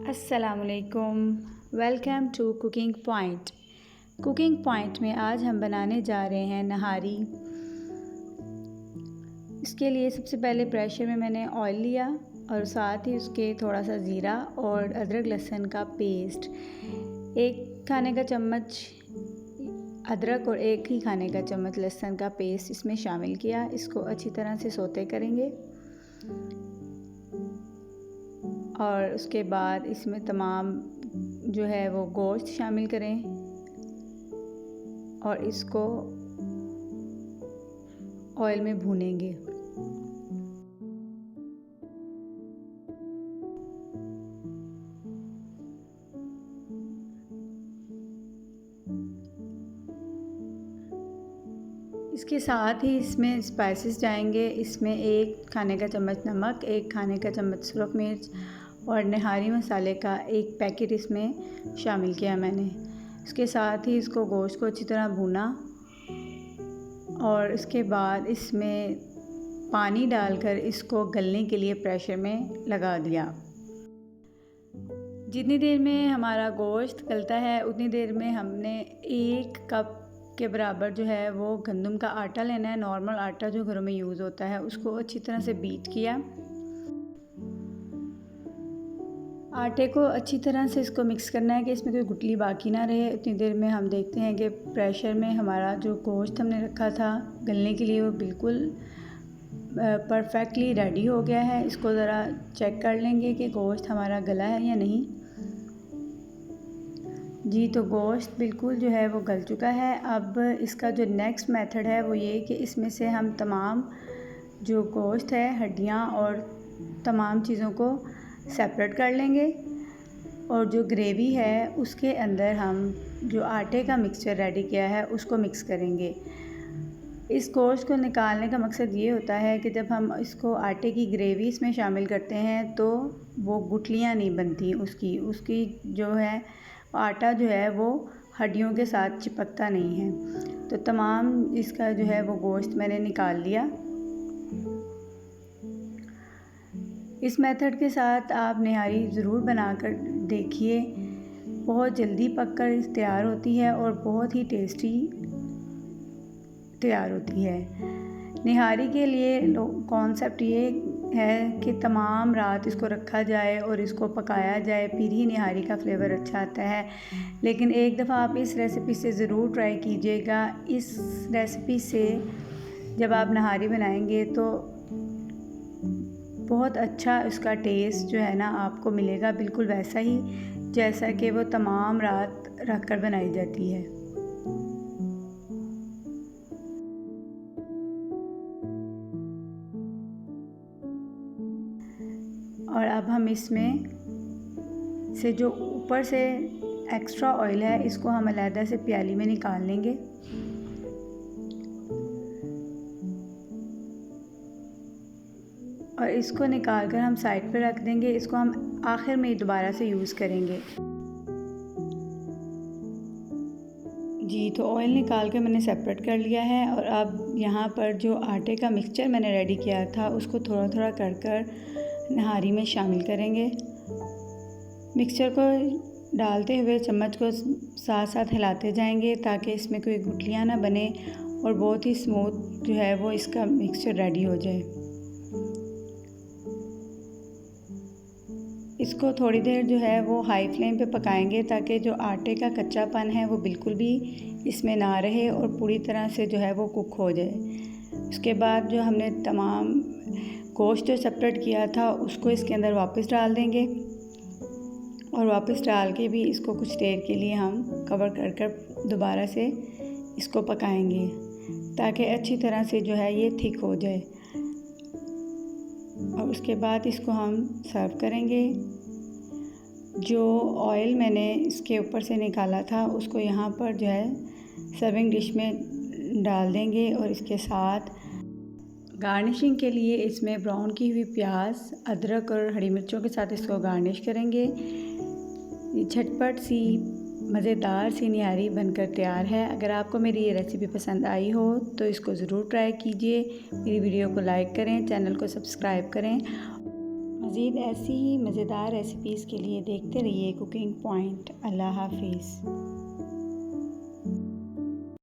अस्सलामुअलैकुम, welcome to cooking point. Cooking point में आज हम बनाने जा रहे हैं नहारी। इसके लिए सबसे पहले प्रेशर में मैंने ऑयल लिया और साथ ही उसके थोड़ा सा ज़ीरा और अदरक लहसुन का पेस्ट, 1 खाने का चम्मच अदरक और 1 ही खाने का चम्मच लहसुन का पेस्ट इसमें शामिल किया। इसको अच्छी तरह से सौते करेंगे और उसके बाद इसमें तमाम जो है वो गोश्त शामिल करें और इसको ऑयल में भूनेंगे। इसके साथ ही इसमें स्पाइसेस जाएंगे। इसमें 1 खाने का चम्मच नमक, 1 खाने का चम्मच सुरख मिर्च और नहारी मसाले का 1 पैकेट इसमें शामिल किया मैंने। इसके साथ ही इसको गोश्त को अच्छी तरह भूना और इसके बाद इसमें पानी डालकर इसको गलने के लिए प्रेशर में लगा दिया। जितनी देर में हमारा गोश्त गलता है उतनी देर में हमने 1 कप के बराबर जो है वो गंदम का आटा लेना है। नॉर्मल आटा जो घरों में यूज़ होता है उसको अच्छी तरह से बीट किया। आटे को अच्छी तरह से इसको मिक्स करना है कि इसमें कोई गुठली बाकी ना रहे। उतनी देर में हम देखते हैं कि प्रेशर में हमारा जो गोश्त हमने रखा था गलने के लिए वो बिल्कुल परफेक्टली रेडी हो गया है। इसको ज़रा चेक कर लेंगे कि गोश्त हमारा गला है या नहीं। जी, तो गोश्त बिल्कुल जो है वो गल चुका है। अब इसका जो नेक्स्ट मेथड है वो ये कि इसमें से हम तमाम जो गोश्त है, हड्डियाँ और तमाम चीज़ों को सेपरेट कर लेंगे और जो ग्रेवी है उसके अंदर हम जो आटे का मिक्सचर रेडी किया है उसको मिक्स करेंगे। इस गोश्त को निकालने का मकसद ये होता है कि जब हम इसको आटे की ग्रेवी इसमें शामिल करते हैं तो वो गुठलियाँ नहीं बनती। उसकी जो है आटा जो है वो हड्डियों के साथ चिपकता नहीं है। तो तमाम इसका जो है वो गोश्त मैंने निकाल लिया। इस मेथड के साथ आप निहारी ज़रूर बनाकर देखिए। बहुत जल्दी पककर तैयार होती है और बहुत ही टेस्टी तैयार होती है। निहारी के लिए कॉन्सेप्ट ये है कि तमाम रात इसको रखा जाए और इसको पकाया जाए, फिर ही निहारी का फ्लेवर अच्छा आता है। लेकिन एक दफ़ा आप इस रेसिपी से ज़रूर ट्राई कीजिएगा। इस रेसिपी से जब आप निहारी बनाएंगे तो बहुत अच्छा उसका टेस्ट जो है ना आपको मिलेगा, बिल्कुल वैसा ही जैसा कि वो तमाम रात रख कर बनाई जाती है। और अब हम इसमें से जो ऊपर से एक्स्ट्रा ऑयल है इसको हम अलग से प्याली में निकाल लेंगे। और इसको निकाल कर हम साइड पर रख देंगे। इसको हम आखिर में दोबारा से यूज़ करेंगे। जी, तो ऑयल निकाल के मैंने सेपरेट कर लिया है और अब यहाँ पर जो आटे का मिक्सचर मैंने रेडी किया था उसको थोड़ा थोड़ा कर निहारी में शामिल करेंगे। मिक्सचर को डालते हुए चम्मच को साथ साथ हिलाते जाएंगे ताकि इसमें कोई गुठलियाँ ना बने और बहुत ही स्मूथ जो है वो इसका मिक्सचर रेडी हो जाए। इसको थोड़ी देर जो है वो हाई फ्लेम पे पकाएंगे ताकि जो आटे का कच्चापन है वो बिल्कुल भी इसमें ना रहे और पूरी तरह से जो है वो कुक हो जाए। उसके बाद जो हमने तमाम गोश्त जो सेपरेट किया था उसको इसके अंदर वापस डाल देंगे और वापस डाल के भी इसको कुछ देर के लिए हम कवर कर दोबारा से इसको पकाएंगे ताकि अच्छी तरह से जो है ये थिक हो जाए। और उसके बाद इसको हम सर्व करेंगे। जो ऑयल मैंने इसके ऊपर से निकाला था उसको यहाँ पर जो है सर्विंग डिश में डाल देंगे और इसके साथ गार्निशिंग के लिए इसमें ब्राउन की हुई प्याज, अदरक और हरी मिर्चों के साथ इसको गार्निश करेंगे। ये झटपट सी मज़ेदार सी निहारी बनकर तैयार है। अगर आपको मेरी ये रेसिपी पसंद आई हो तो इसको ज़रूर ट्राई कीजिए। मेरी वीडियो को लाइक करें, चैनल को सब्सक्राइब करें मज़ीद ऐसी ही मज़ेदार रेसिपीज़ के लिए देखते रहिए कुकिंग पॉइंट। अल्लाह हाफिज़।